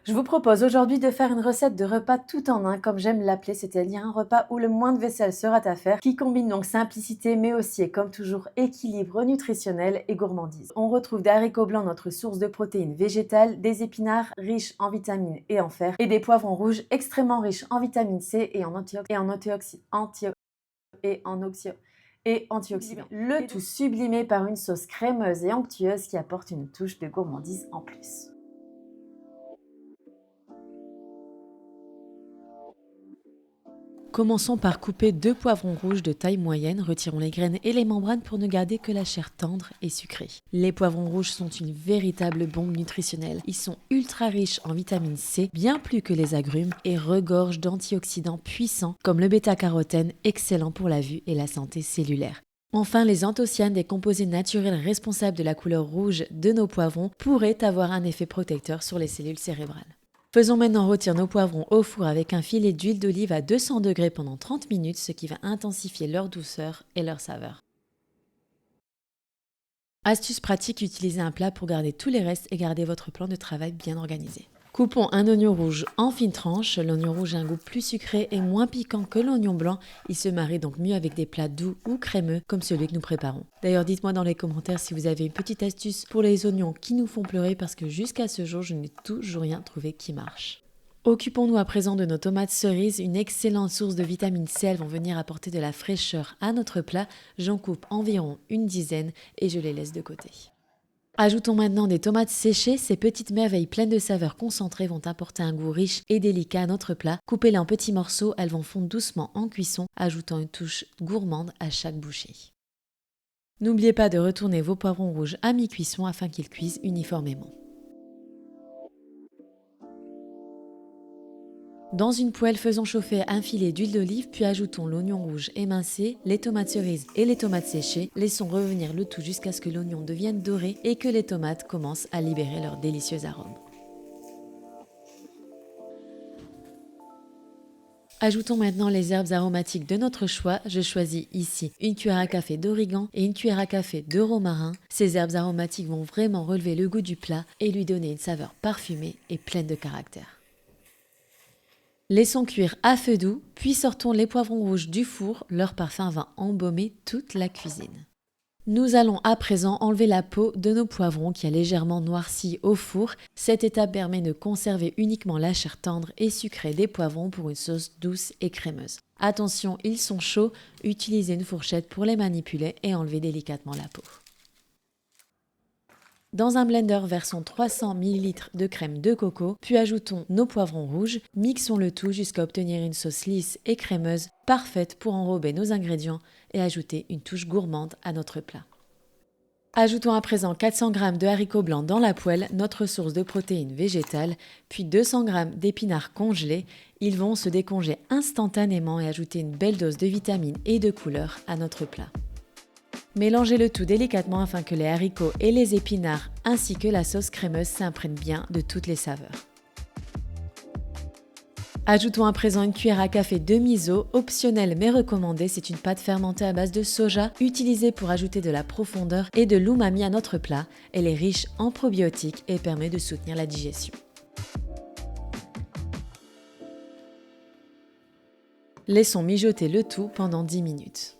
Je vous propose aujourd'hui de faire une recette de repas tout en un, comme j'aime l'appeler, c'est-à-dire un repas où le moins de vaisselle sera à faire, qui combine donc simplicité mais aussi et comme toujours équilibre nutritionnel et gourmandise. On retrouve des haricots blancs, notre source de protéines végétales, des épinards riches en vitamines et en fer, et des poivrons rouges extrêmement riches en vitamine C et en antioxydants. Le tout sublimé par une sauce crémeuse et onctueuse qui apporte une touche de gourmandise en plus. Commençons par couper 2 poivrons rouges de taille moyenne, retirons les graines et les membranes pour ne garder que la chair tendre et sucrée. Les poivrons rouges sont une véritable bombe nutritionnelle. Ils sont ultra riches en vitamine C, bien plus que les agrumes, et regorgent d'antioxydants puissants comme le bêta-carotène, excellent pour la vue et la santé cellulaire. Enfin, les anthocyanes, des composés naturels responsables de la couleur rouge de nos poivrons, pourraient avoir un effet protecteur sur les cellules cérébrales. Faisons maintenant rôtir nos poivrons au four avec un filet d'huile d'olive à 200 degrés pendant 30 minutes, ce qui va intensifier leur douceur et leur saveur. Astuce pratique, utilisez un plat pour garder tous les restes et garder votre plan de travail bien organisé. Coupons un oignon rouge en fines tranches. L'oignon rouge a un goût plus sucré et moins piquant que l'oignon blanc. Il se marie donc mieux avec des plats doux ou crémeux comme celui que nous préparons. D'ailleurs, dites-moi dans les commentaires si vous avez une petite astuce pour les oignons qui nous font pleurer parce que jusqu'à ce jour, je n'ai toujours rien trouvé qui marche. Occupons-nous à présent de nos tomates cerises, une excellente source de vitamine C. Elles vont venir apporter de la fraîcheur à notre plat. J'en coupe environ une dizaine et je les laisse de côté. Ajoutons maintenant des tomates séchées. Ces petites merveilles pleines de saveurs concentrées vont apporter un goût riche et délicat à notre plat. Coupez-les en petits morceaux, elles vont fondre doucement en cuisson, ajoutant une touche gourmande à chaque bouchée. N'oubliez pas de retourner vos poivrons rouges à mi-cuisson afin qu'ils cuisent uniformément. Dans une poêle, faisons chauffer un filet d'huile d'olive, puis ajoutons l'oignon rouge émincé, les tomates cerises et les tomates séchées. Laissons revenir le tout jusqu'à ce que l'oignon devienne doré et que les tomates commencent à libérer leur délicieux arôme. Ajoutons maintenant les herbes aromatiques de notre choix. Je choisis ici une cuillère à café d'origan et une cuillère à café de romarin. Ces herbes aromatiques vont vraiment relever le goût du plat et lui donner une saveur parfumée et pleine de caractère. Laissons cuire à feu doux, puis sortons les poivrons rouges du four, leur parfum va embaumer toute la cuisine. Nous allons à présent enlever la peau de nos poivrons qui a légèrement noirci au four. Cette étape permet de conserver uniquement la chair tendre et sucrée des poivrons pour une sauce douce et crémeuse. Attention, ils sont chauds, utilisez une fourchette pour les manipuler et enlever délicatement la peau. Dans un blender, versons 300 ml de crème de coco, puis ajoutons nos poivrons rouges, mixons le tout jusqu'à obtenir une sauce lisse et crémeuse, parfaite pour enrober nos ingrédients et ajouter une touche gourmande à notre plat. Ajoutons à présent 400 g de haricots blancs dans la poêle, notre source de protéines végétales, puis 200 g d'épinards congelés. Ils vont se décongeler instantanément et ajouter une belle dose de vitamines et de couleurs à notre plat. Mélangez le tout délicatement afin que les haricots et les épinards ainsi que la sauce crémeuse s'imprègnent bien de toutes les saveurs. Ajoutons à présent une cuillère à café de miso, optionnel mais recommandé, c'est une pâte fermentée à base de soja utilisée pour ajouter de la profondeur et de l'umami à notre plat. Elle est riche en probiotiques et permet de soutenir la digestion. Laissons mijoter le tout pendant 10 minutes.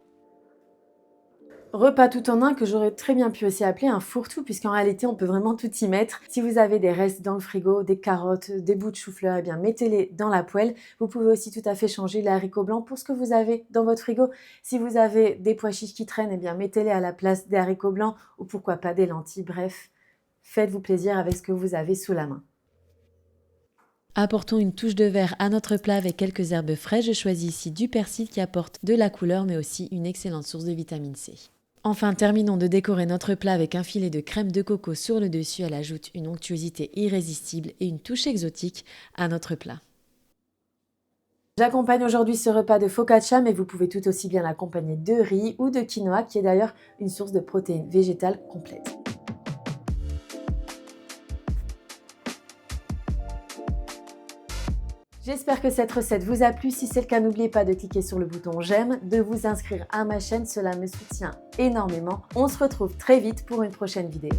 Repas tout en un que j'aurais très bien pu aussi appeler un fourre-tout puisqu'en réalité on peut vraiment tout y mettre. Si vous avez des restes dans le frigo, des carottes, des bouts de chou-fleur, eh bien mettez-les dans la poêle. Vous pouvez aussi tout à fait changer les haricots blancs pour ce que vous avez dans votre frigo. Si vous avez des pois chiches qui traînent, eh bien mettez-les à la place des haricots blancs ou pourquoi pas des lentilles. Bref, faites-vous plaisir avec ce que vous avez sous la main. Apportons une touche de vert à notre plat avec quelques herbes fraîches. Je choisis ici du persil qui apporte de la couleur mais aussi une excellente source de vitamine C. Enfin, terminons de décorer notre plat avec un filet de crème de coco sur le dessus. Elle ajoute une onctuosité irrésistible et une touche exotique à notre plat. J'accompagne aujourd'hui ce repas de focaccia, mais vous pouvez tout aussi bien l'accompagner de riz ou de quinoa, qui est d'ailleurs une source de protéines végétales complète. J'espère que cette recette vous a plu. Si c'est le cas, n'oubliez pas de cliquer sur le bouton j'aime, de vous inscrire à ma chaîne, cela me soutient énormément. On se retrouve très vite pour une prochaine vidéo.